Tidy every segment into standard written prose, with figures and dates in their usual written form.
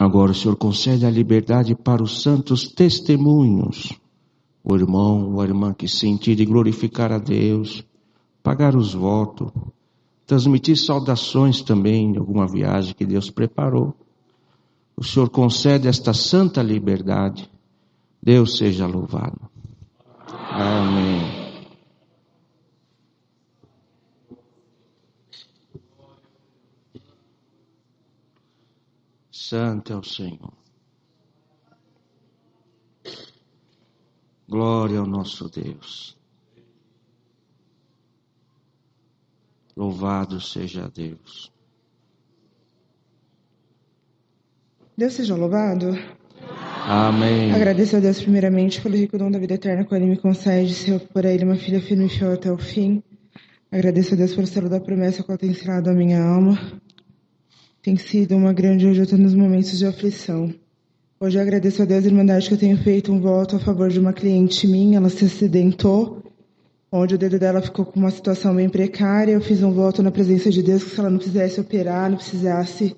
Agora o Senhor concede a liberdade para os santos testemunhos. O irmão ou a irmã que sentir glorificar a Deus, pagar os votos, transmitir saudações também de alguma viagem que Deus preparou. O Senhor concede esta santa liberdade. Deus seja louvado. Amém. Santo é o Senhor. Glória ao nosso Deus. Louvado seja Deus. Deus seja louvado. Amém. Agradeço a Deus primeiramente pelo rico dom da vida eterna que Ele me concede, ser por Ele uma filha firme e fiel até o fim. Agradeço a Deus pelo selo da promessa que tem ensinado a minha alma. Tem sido uma grande ajuda nos momentos de aflição. Hoje eu agradeço a Deus a Irmandade que eu tenho feito um voto a favor de uma cliente minha. Ela se acidentou, onde o dedo dela ficou com uma situação bem precária. Eu fiz um voto na presença de Deus que se ela não quisesse operar, não precisasse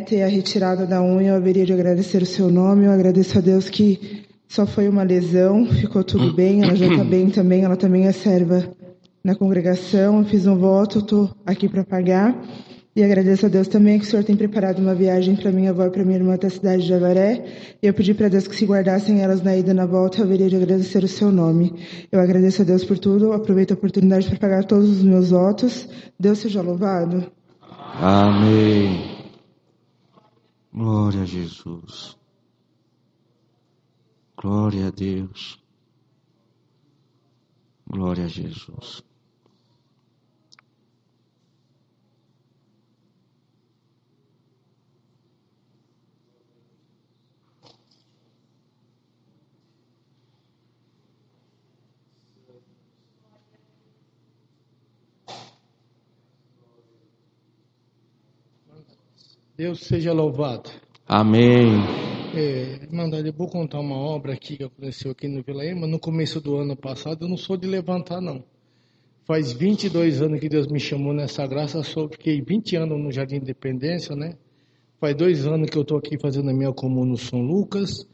ter a retirada da unha, eu haveria de agradecer o seu nome. Eu agradeço a Deus que só foi uma lesão, ficou tudo bem, ela já está bem também, ela também é serva na congregação. Eu fiz um voto, estou aqui para pagar. E agradeço a Deus também que o Senhor tem preparado uma viagem para minha avó e para minha irmã da cidade de Avaré. E eu pedi para Deus que se guardassem elas na ida e na volta, eu haveria de agradecer o seu nome. Eu agradeço a Deus por tudo, aproveito a oportunidade para pagar todos os meus votos. Deus seja louvado. Amém. Glória a Jesus. Glória a Deus. Glória a Jesus. Deus seja louvado. Amém. Irmandade, eu vou contar uma obra aqui que aconteceu aqui no Vila Ema. No começo do ano passado, eu não sou de levantar, não. Faz 22 anos que Deus me chamou nessa graça. Fiquei 20 anos no Jardim Independência, né? Faz 2 anos que eu estou aqui fazendo a minha comuna no São Lucas.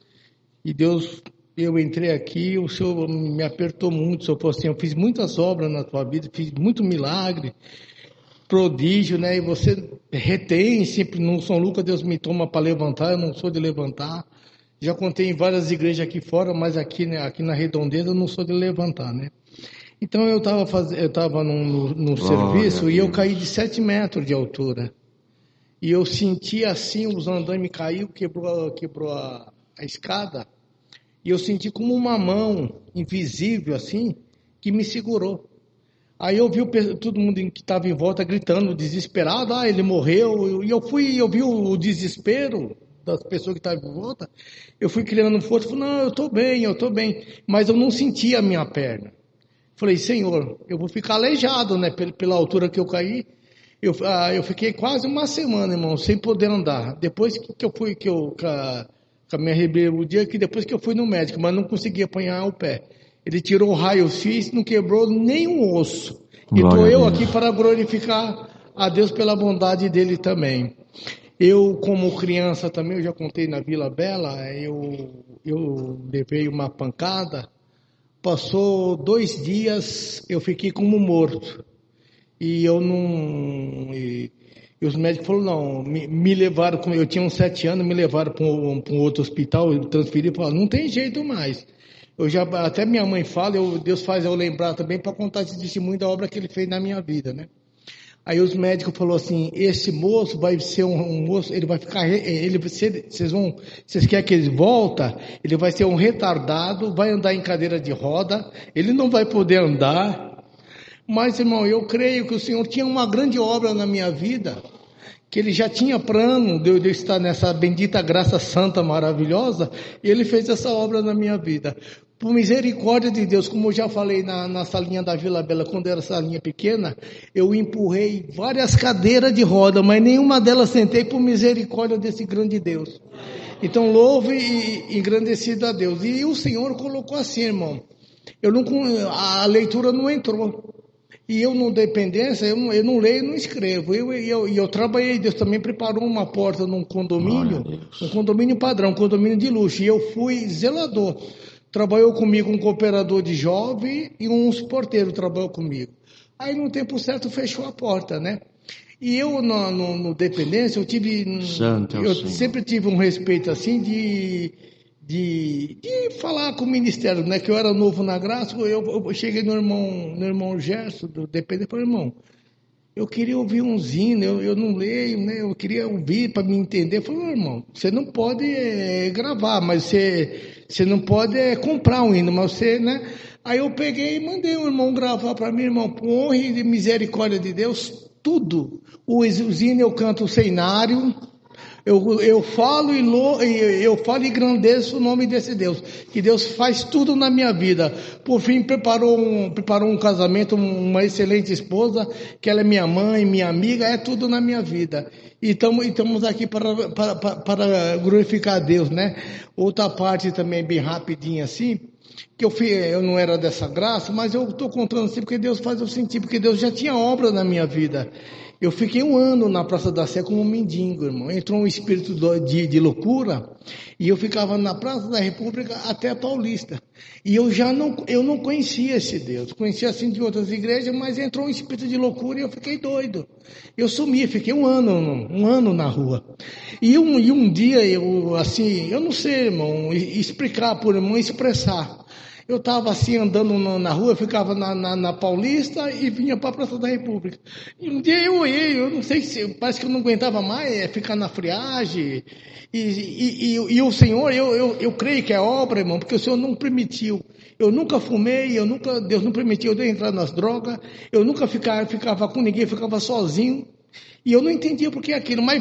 E Deus, eu entrei aqui, o Senhor me apertou muito. Senhor falou assim, eu fiz muitas obras na tua vida, fiz muito milagre, prodígio, né? E você retém sempre no São Lucas, Deus me toma para levantar, eu não sou de levantar. Já contei em várias igrejas aqui fora, mas aqui, né, aqui na Redondeza eu não sou de levantar, né? Então eu estava num serviço e eu caí de 7 metros de altura. E eu senti assim, os andames caiu, quebrou a escada. E eu senti como uma mão invisível assim, que me segurou. Aí eu vi todo mundo que estava em volta gritando, desesperado, ele morreu. E eu vi o desespero das pessoas que estavam em volta. Eu fui criando força, falei, não, eu estou bem. Mas eu não sentia a minha perna. Falei, Senhor, eu vou ficar aleijado, né, pela altura que eu caí. Eu fiquei quase uma semana, irmão, sem poder andar. Depois que eu fui, com a minha rebeldia, que depois que eu fui no médico, mas não consegui apanhar o pé. Ele tirou o raio-x, não quebrou nem osso. E estou eu aqui para glorificar a Deus pela bondade dele também. Eu, como criança também, eu já contei na Vila Bela, eu levei uma pancada. Passou 2 dias, eu fiquei como morto. E eu não... E os médicos falaram, não, me levaram, eu tinha uns 7 anos, me levaram para um outro hospital, eu transferi e falaram, não tem jeito mais. Até minha mãe fala, Deus faz eu lembrar também para contar esse testemunho da obra que ele fez na minha vida, né? Aí os médicos falaram assim, esse moço vai ser um moço, ele vai ficar, vocês querem que ele volta? Ele vai ser um retardado, vai andar em cadeira de roda, ele não vai poder andar. Mas, irmão, eu creio que o Senhor tinha uma grande obra na minha vida, que Ele já tinha plano de eu estar nessa bendita graça santa maravilhosa, e Ele fez essa obra na minha vida. Por misericórdia de Deus, como eu já falei na salinha da Vila Bela, quando era salinha pequena, eu empurrei várias cadeiras de roda, mas nenhuma delas sentei por misericórdia desse grande Deus. Então, louve e engrandecido a Deus. E o Senhor colocou assim, irmão, a leitura não entrou. E eu, não dependência, eu não leio e não escrevo. Eu trabalhei, Deus também preparou uma porta num condomínio, um condomínio padrão, um condomínio de luxo. E eu fui zelador. Trabalhou comigo um cooperador de jovem e uns porteiros trabalhou comigo. Aí, no tempo certo, fechou a porta, né? E eu, no dependência, eu sempre tive um respeito, assim, de falar com o ministério, né? Que eu era novo na graça, eu cheguei no irmão Gerson, do dependente, e falei, irmão, eu queria ouvir um hino, eu não leio, né? Eu queria ouvir para me entender. Eu falei, irmão, você não pode gravar, mas você não pode comprar um hino, mas você, né? Aí eu peguei e mandei um irmão gravar para mim, irmão, por honra e misericórdia de Deus, tudo. Os hinos eu canto o cenário, eu falo e engrandeço o nome desse Deus, que Deus faz tudo na minha vida. Por fim, preparou um casamento, uma excelente esposa, que ela é minha mãe, minha amiga, é tudo na minha vida. E estamos aqui para glorificar a Deus, né? Outra parte também, bem rapidinho assim, que eu não era dessa graça, mas eu estou contando assim porque Deus faz eu sentir, porque Deus já tinha obra na minha vida. Eu fiquei 1 ano na Praça da Sé como um mendigo, irmão. Entrou um espírito de loucura e eu ficava na Praça da República até a Paulista. E eu não conhecia esse Deus. Conhecia assim de outras igrejas, mas entrou um espírito de loucura e eu fiquei doido. Eu sumi, fiquei 1 ano na rua. E um dia eu não sei, irmão, explicar por irmão, expressar. Eu estava assim andando na rua, eu ficava na Paulista e vinha para a Praça da República. E um dia eu olhei, eu não sei se, parece que eu não aguentava mais ficar na friagem. E o Senhor, eu creio que é obra, irmão, porque o Senhor não permitiu. Eu nunca fumei, Deus não permitiu eu entrar nas drogas, eu nunca ficava com ninguém, ficava sozinho. E eu não entendia por que aquilo, mas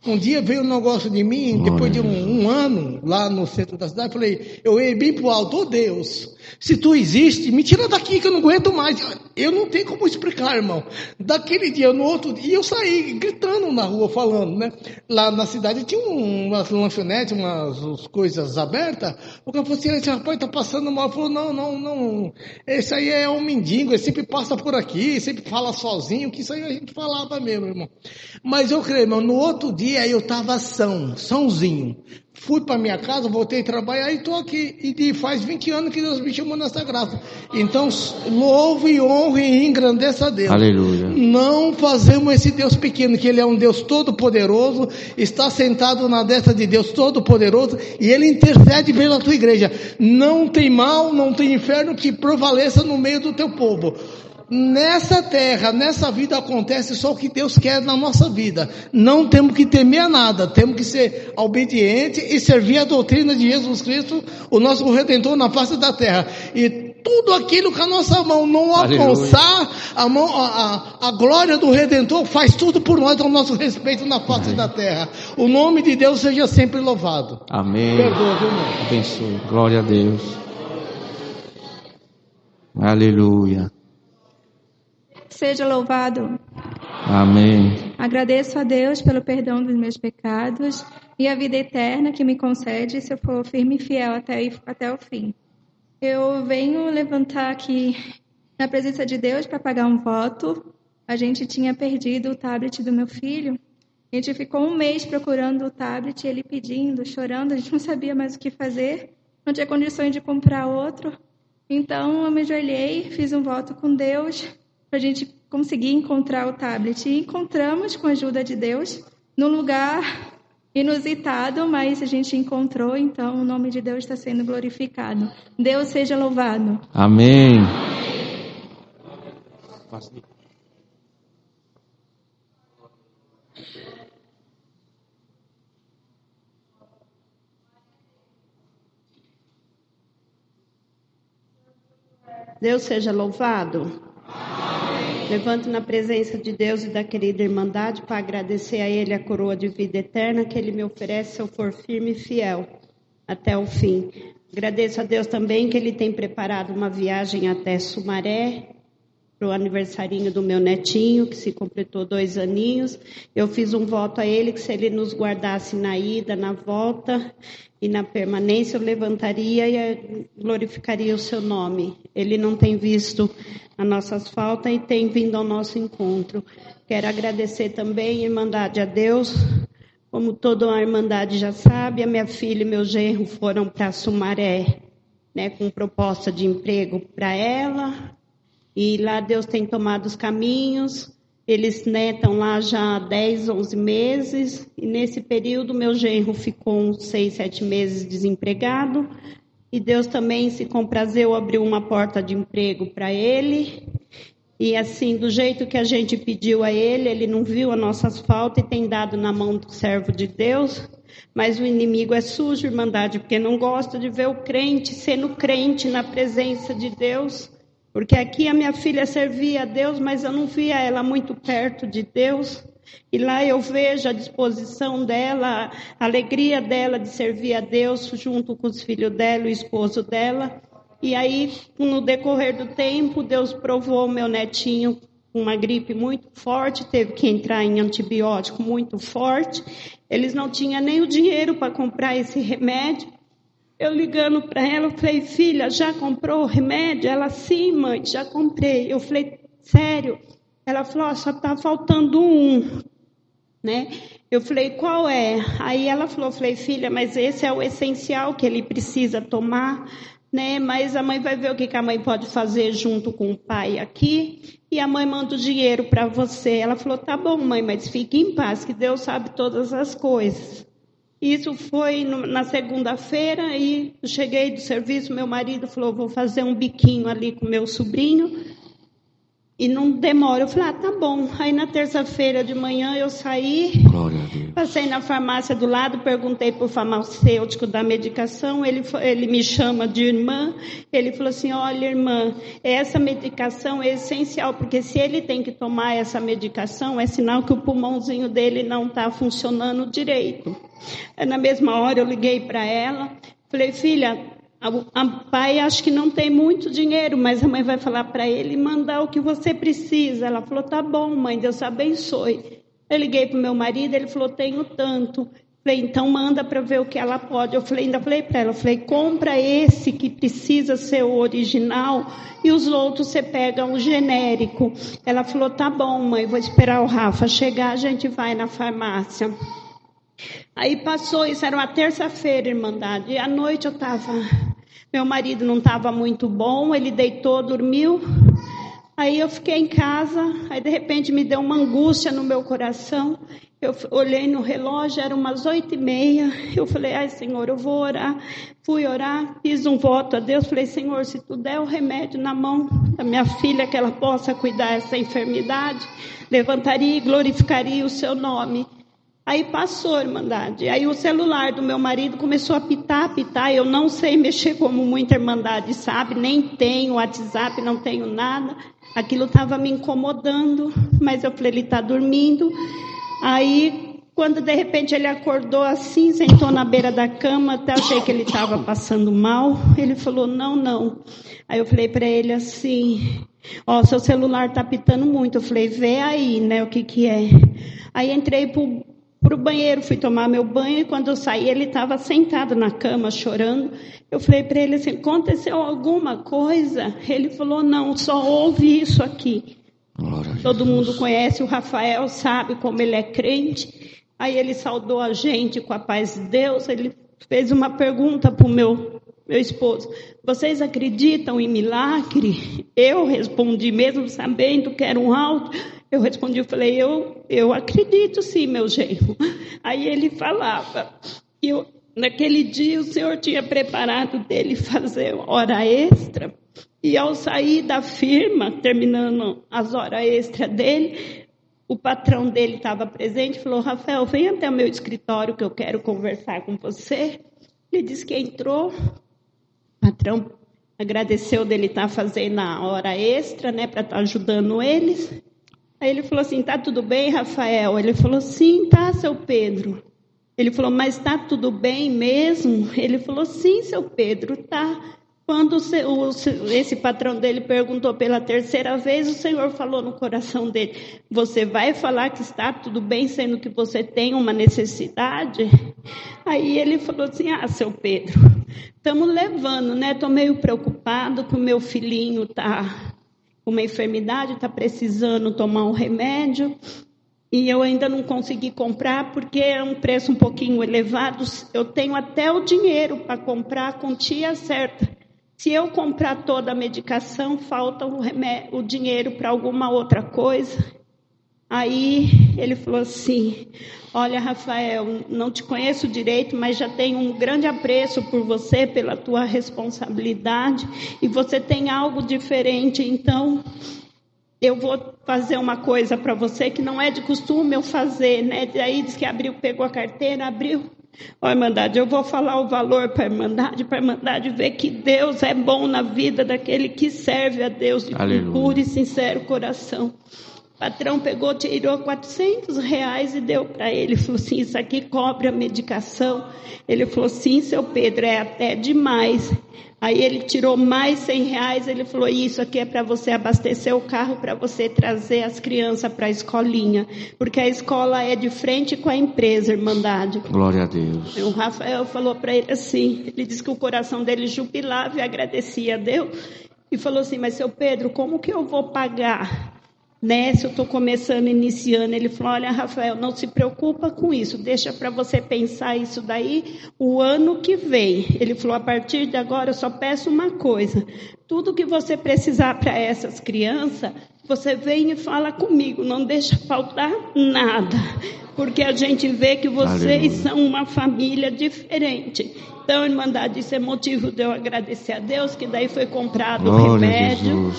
um dia veio um negócio de mim, depois de um ano, lá no centro da cidade, falei, eu ia bem pro alto, Deus, se tu existe, me tira daqui que eu não aguento mais. Eu não tenho como explicar, irmão. Daquele dia, no outro dia, eu saí gritando na rua, falando, né? Lá na cidade tinha umas lanchonetes, umas coisas abertas. O cara falou assim, esse rapaz tá passando mal. Falou, não, esse aí é um mendigo, ele sempre passa por aqui, sempre fala sozinho, que isso aí a gente falava mesmo, irmão. Mas eu creio, irmão, no outro dia eu tava sãozinho. Fui para minha casa, voltei a trabalhar e estou aqui. E faz 20 anos que Deus me chamou nessa graça. Então, louvo e honro e engrandeça a Deus. Aleluia. Não fazemos esse Deus pequeno, que Ele é um Deus todo-poderoso, está sentado na destra de Deus todo-poderoso e Ele intercede pela tua igreja. Não tem mal, não tem inferno que prevaleça no meio do teu povo. Nessa terra, nessa vida acontece só o que Deus quer na nossa vida. Não temos que temer a nada, temos que ser obedientes e servir a doutrina de Jesus Cristo, o nosso Redentor na face da terra. E tudo aquilo que a nossa mão não alcançar, a glória do Redentor faz tudo por nós ao nosso respeito na face da terra. O nome de Deus seja sempre louvado. Amém. Perdoa, viu, irmão? Abençoe. Glória a Deus. Aleluia. Seja louvado. Amém. Agradeço a Deus pelo perdão dos meus pecados e a vida eterna que me concede se eu for firme e fiel até o fim. Eu venho levantar aqui na presença de Deus para pagar um voto. A gente tinha perdido o tablet do meu filho. A gente ficou 1 mês procurando o tablet, ele pedindo, chorando. A gente não sabia mais o que fazer. Não tinha condições de comprar outro. Então eu me ajoelhei, fiz um voto com Deus para a gente conseguir encontrar o tablet. E encontramos, com a ajuda de Deus, num lugar inusitado, mas a gente encontrou, então o nome de Deus está sendo glorificado. Deus seja louvado. Amém. Deus seja louvado. Levanto na presença de Deus e da querida Irmandade para agradecer a Ele a coroa de vida eterna que Ele me oferece se eu for firme e fiel até o fim. Agradeço a Deus também que Ele tem preparado uma viagem até Sumaré para o aniversarinho do meu netinho, que se completou 2 aninhos. Eu fiz um voto a ele que se ele nos guardasse na ida, na volta e na permanência, eu levantaria e glorificaria o seu nome. Ele não tem visto as nossas faltas e tem vindo ao nosso encontro. Quero agradecer também a Irmandade a Deus. Como toda a Irmandade já sabe, a minha filha e meu genro foram para Sumaré, né, com proposta de emprego para ela. E lá Deus tem tomado os caminhos. Eles estão lá já há 10, 11 meses. E nesse período, meu genro ficou uns 6, 7 meses desempregado. E Deus também se comprazeu, abriu uma porta de emprego para ele. E assim, do jeito que a gente pediu a ele não viu as nossas faltas e tem dado na mão do servo de Deus. Mas o inimigo é sujo, Irmandade, porque não gosta de ver o crente sendo crente na presença de Deus. Porque aqui a minha filha servia a Deus, mas eu não via ela muito perto de Deus. E lá eu vejo a disposição dela, a alegria dela de servir a Deus junto com os filhos dela, o esposo dela. E aí, no decorrer do tempo, Deus provou o meu netinho com uma gripe muito forte, teve que entrar em antibiótico muito forte. Eles não tinham nem o dinheiro para comprar esse remédio. Eu ligando para ela, eu falei, filha, já comprou o remédio? Ela, sim, mãe, já comprei. Eu falei, sério? Ela falou, só está faltando um, né? Eu falei, qual é? Aí ela falou, falei, filha, mas esse é o essencial que ele precisa tomar, né? Mas a mãe vai ver o que a mãe pode fazer junto com o pai aqui, e a mãe manda o dinheiro para você. Ela falou, tá bom, mãe, mas fique em paz, que Deus sabe todas as coisas. Isso foi na segunda-feira e eu cheguei do serviço, meu marido falou, vou fazer um biquinho ali com meu sobrinho e não demora. Eu falei, tá bom. Aí na terça-feira de manhã eu saí, passei na farmácia do lado, perguntei para o farmacêutico da medicação, ele me chama de irmã, ele falou assim, olha irmã, essa medicação é essencial, porque se ele tem que tomar essa medicação, é sinal que o pulmãozinho dele não está funcionando direito. Na mesma hora eu liguei para ela, falei, filha, a pai acho que não tem muito dinheiro, mas a mãe vai falar para ele mandar o que você precisa. Ela falou, tá bom, mãe, Deus abençoe. Eu liguei para o meu marido, ele falou, tenho tanto. Falei, então manda para ver o que ela pode. Ainda falei para ela, compra esse que precisa ser o original e os outros você pega o genérico. Ela falou, tá bom, mãe, vou esperar o Rafa chegar, a gente vai na farmácia. Aí passou, isso era uma terça-feira, Irmandade, e à noite meu marido não estava muito bom, ele deitou, dormiu, aí eu fiquei em casa, aí de repente me deu uma angústia no meu coração, eu olhei no relógio, eram umas 8h30, eu falei, ai Senhor, eu vou orar, fui orar, fiz um voto a Deus, falei, Senhor, se tu der o remédio na mão da minha filha, que ela possa cuidar dessa enfermidade, levantaria e glorificaria o seu nome. Aí passou, Irmandade. Aí o celular do meu marido começou a apitar. Eu não sei mexer como muita Irmandade sabe, nem tenho WhatsApp, não tenho nada. Aquilo estava me incomodando, mas eu falei, ele está dormindo. Aí, quando de repente ele acordou assim, sentou na beira da cama, até achei que ele estava passando mal. Ele falou, não. Aí eu falei para ele assim, seu celular está apitando muito. Eu falei, vê aí, né, o que é. Aí entrei para o banheiro, fui tomar meu banho, e quando eu saí, ele estava sentado na cama, chorando. Eu falei para ele assim, aconteceu alguma coisa? Ele falou, não, só ouve isso aqui. Todo mundo conhece o Rafael, sabe como ele é crente. Aí ele saudou a gente com a paz de Deus, ele fez uma pergunta para o meu esposo, vocês acreditam em milagre? Eu respondi, mesmo sabendo que era um alto, eu respondi, eu falei, eu acredito sim, meu genro. Aí ele falava, naquele dia o Senhor tinha preparado dele fazer hora extra, e ao sair da firma, terminando as horas extras dele, o patrão dele estava presente e falou, Rafael, vem até o meu escritório que eu quero conversar com você. Ele disse que entrou, o patrão agradeceu dele estar fazendo a hora extra, né, para estar ajudando eles. Aí ele falou assim, tá tudo bem, Rafael? Ele falou, sim, tá, seu Pedro. Ele falou, mas tá tudo bem mesmo? Ele falou, sim, seu Pedro, tá. Quando esse patrão dele perguntou pela terceira vez, o Senhor falou no coração dele: você vai falar que está tudo bem, sendo que você tem uma necessidade? Aí ele falou assim: seu Pedro, estamos levando, né? Estou meio preocupado que o meu filhinho está com uma enfermidade, está precisando tomar um remédio, e eu ainda não consegui comprar, porque é um preço um pouquinho elevado. Eu tenho até o dinheiro para comprar a quantia certa. Se eu comprar toda a medicação, falta o dinheiro para alguma outra coisa. Aí ele falou assim: olha, Rafael, não te conheço direito, mas já tenho um grande apreço por você, pela tua responsabilidade, e você tem algo diferente, então eu vou fazer uma coisa para você que não é de costume eu fazer, né? Aí disse que abriu, pegou a carteira, abriu. Ó, Irmandade, eu vou falar o valor para a Irmandade ver que Deus é bom na vida daquele que serve a Deus de puro e sincero coração. O patrão pegou, tirou R$400 e deu para ele. Ele falou assim: isso aqui cobre a medicação. Ele falou: sim, seu Pedro, é até demais. Aí ele tirou mais R$100, ele falou: isso aqui é para você abastecer o carro, para você trazer as crianças para a escolinha, porque a escola é de frente com a empresa, Irmandade. Glória a Deus. O Rafael falou para ele assim, ele disse que o coração dele jubilava e agradecia a Deus, e falou assim: mas seu Pedro, como que eu vou pagar? Né, se eu estou começando, iniciando. Ele falou: olha, Rafael, não se preocupa com isso, deixa para você pensar isso daí o ano que vem. Ele falou: a partir de agora eu só peço uma coisa, tudo que você precisar para essas crianças, você vem e fala comigo, não deixa faltar nada, porque a gente vê que vocês são uma família diferente. Então, Irmandade, isso é motivo de eu agradecer a Deus, que daí foi comprado o remédio,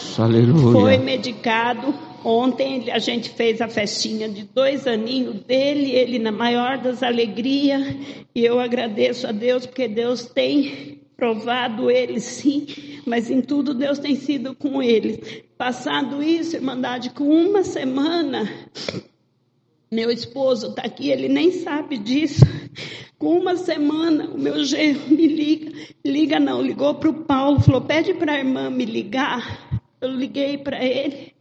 foi medicado. Ontem a gente fez a festinha de 2 aninhos dele, ele na maior das alegrias, e eu agradeço a Deus, porque Deus tem provado ele sim, mas em tudo Deus tem sido com ele. Passado isso, Irmandade, com uma semana, meu esposo está aqui, ele nem sabe disso. Com uma semana, o meu genro me ligou para o Paulo, falou: pede para a irmã me ligar. Eu liguei para ele,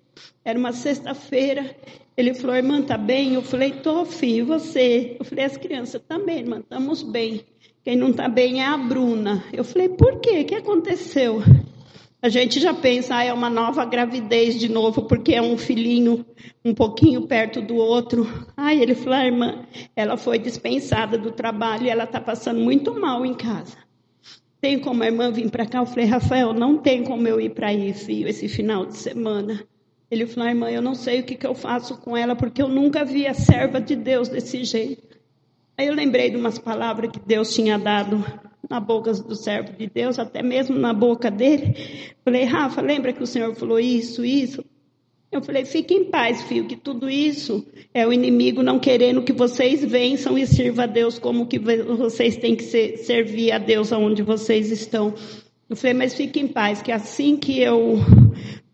era uma sexta-feira. Ele falou: irmã, tá bem? Eu falei: tô, filho, e você? Eu falei: as crianças também, irmã, estamos bem. Quem não está bem é a Bruna. Eu falei: por quê? O que aconteceu? A gente já pensa: é uma nova gravidez de novo, porque é um filhinho um pouquinho perto do outro. Ele falou: irmã, ela foi dispensada do trabalho e ela está passando muito mal em casa. Tem como a irmã vir para cá? Eu falei: Rafael, não tem como eu ir para aí, filho, esse final de semana. Ele falou: irmã, eu não sei o que eu faço com ela, porque eu nunca vi a serva de Deus desse jeito. Aí eu lembrei de umas palavras que Deus tinha dado na boca do servo de Deus, até mesmo na boca dele. Falei: Rafa, lembra que o Senhor falou isso? Eu falei: fique em paz, filho, que tudo isso é o inimigo não querendo que vocês vençam e sirvam a Deus como que vocês têm que servir a Deus aonde vocês estão. Eu falei: mas fique em paz, que assim que eu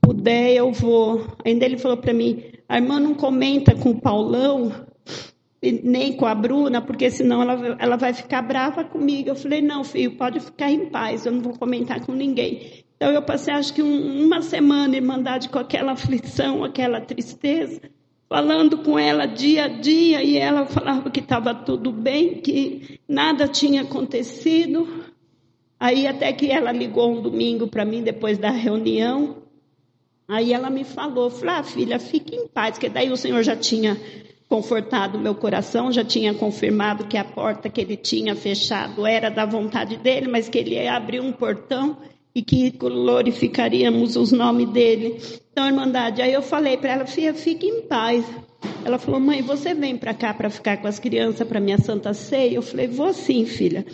puder, eu vou. Ainda ele falou para mim: a irmã não comenta com o Paulão, nem com a Bruna, porque senão ela vai ficar brava comigo. Eu falei: não, filho, pode ficar em paz, eu não vou comentar com ninguém. Então eu passei, acho que uma semana, Irmandade, com aquela aflição, aquela tristeza, falando com ela dia a dia, e ela falava que estava tudo bem, que nada tinha acontecido. Aí até que ela ligou um domingo para mim, depois da reunião, aí ela me falou: filha, fique em paz, que daí o Senhor já tinha confortado o meu coração, já tinha confirmado que a porta que ele tinha fechado era da vontade dele, mas que ele ia abrir um portão e que glorificaríamos os nomes dele. Então, Irmandade, aí eu falei para ela: filha, fique em paz. Ela falou: mãe, você vem para cá para ficar com as crianças para minha Santa Ceia? Eu falei: vou sim, filha.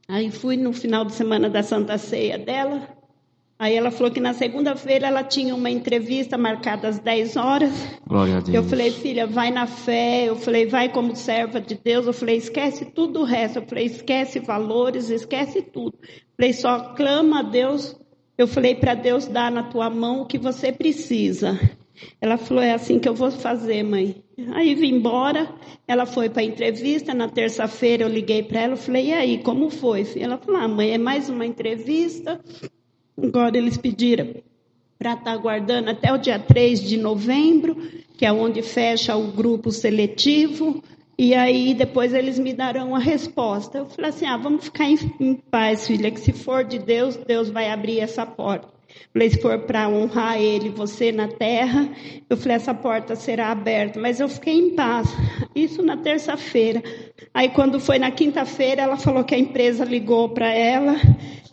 Aí fui no final de semana da Santa Ceia dela. Aí ela falou que na segunda-feira ela tinha uma entrevista marcada às 10 horas. Glória a Deus. Eu falei: filha, vai na fé. Eu falei: vai como serva de Deus. Eu falei: esquece tudo o resto. Eu falei: esquece valores, esquece tudo. Eu falei: só clama a Deus. Eu falei: para Deus dar na tua mão o que você precisa. Ela falou: é assim que eu vou fazer, mãe. Aí vim embora, ela foi para a entrevista, na terça-feira eu liguei para ela, falei, e aí, como foi? Ela falou, mãe, é mais uma entrevista, agora eles pediram para estar aguardando até o dia 3 de novembro, que é onde fecha o grupo seletivo, e aí depois eles me darão a resposta. Eu falei assim, vamos ficar em paz, filha, que se for de Deus, Deus vai abrir essa porta. Falei, se for para honrar Ele, você na terra, eu falei, essa porta será aberta. Mas eu fiquei em paz. Isso na terça-feira. Aí, quando foi na quinta-feira, ela falou que a empresa ligou para ela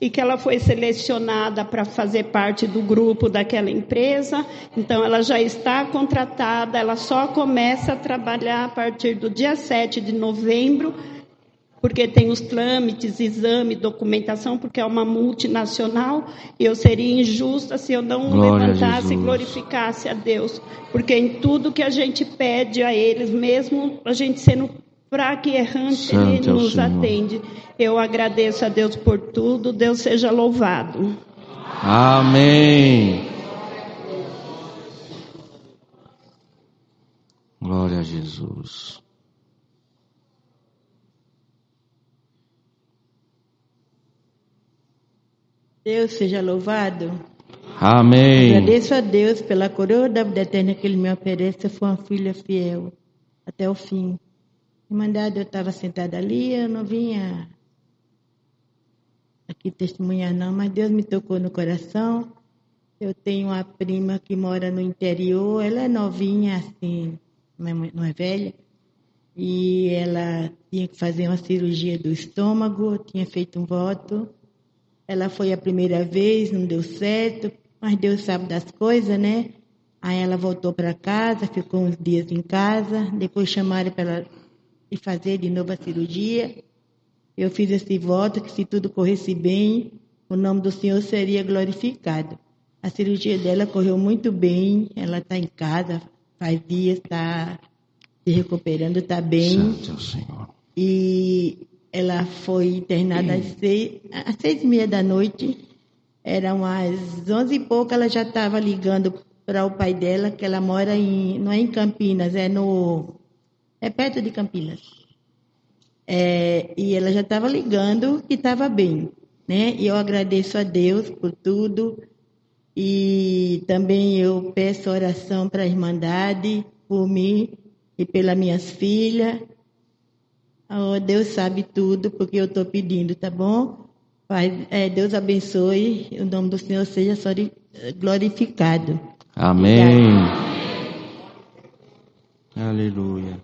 e que ela foi selecionada para fazer parte do grupo daquela empresa. Então, ela já está contratada, ela só começa a trabalhar a partir do dia 7 de novembro, porque tem os trâmites, exame, documentação, porque é uma multinacional, e eu seria injusta se eu não levantasse e glorificasse a Deus, porque em tudo que a gente pede a eles, mesmo a gente sendo fraco e errante, Ele nos atende. Eu agradeço a Deus por tudo, Deus seja louvado. Amém. Glória a Jesus. Deus seja louvado. Amém. Agradeço a Deus pela coroa da vida eterna que Ele me oferece. Eu fui uma filha fiel até o fim. Irmandade, eu estava sentada ali, eu não vinha aqui testemunhar não, mas Deus me tocou no coração. Eu tenho uma prima que mora no interior, ela é novinha assim, não é velha, e ela tinha que fazer uma cirurgia do estômago, tinha feito um voto. Ela foi a primeira vez, não deu certo, mas Deus sabe das coisas, né? Aí ela voltou para casa, ficou uns dias em casa, depois chamaram para ela ir fazer de novo a cirurgia. Eu fiz esse voto que se tudo corresse bem, o nome do Senhor seria glorificado. A cirurgia dela correu muito bem, ela está em casa, faz dias, está se recuperando, está bem. Santo Senhor. E ela foi internada às 6h30 da noite, eram às 11h e pouco, ela já estava ligando para o pai dela, que ela mora não é em Campinas, é perto de Campinas. E ela já estava ligando que estava bem, né? E eu agradeço a Deus por tudo, e também eu peço oração para a Irmandade, por mim e pelas minhas filhas. Oh, Deus sabe tudo, porque eu estou pedindo, tá bom? Pai, Deus abençoe, o nome do Senhor seja glorificado. Amém. Aleluia.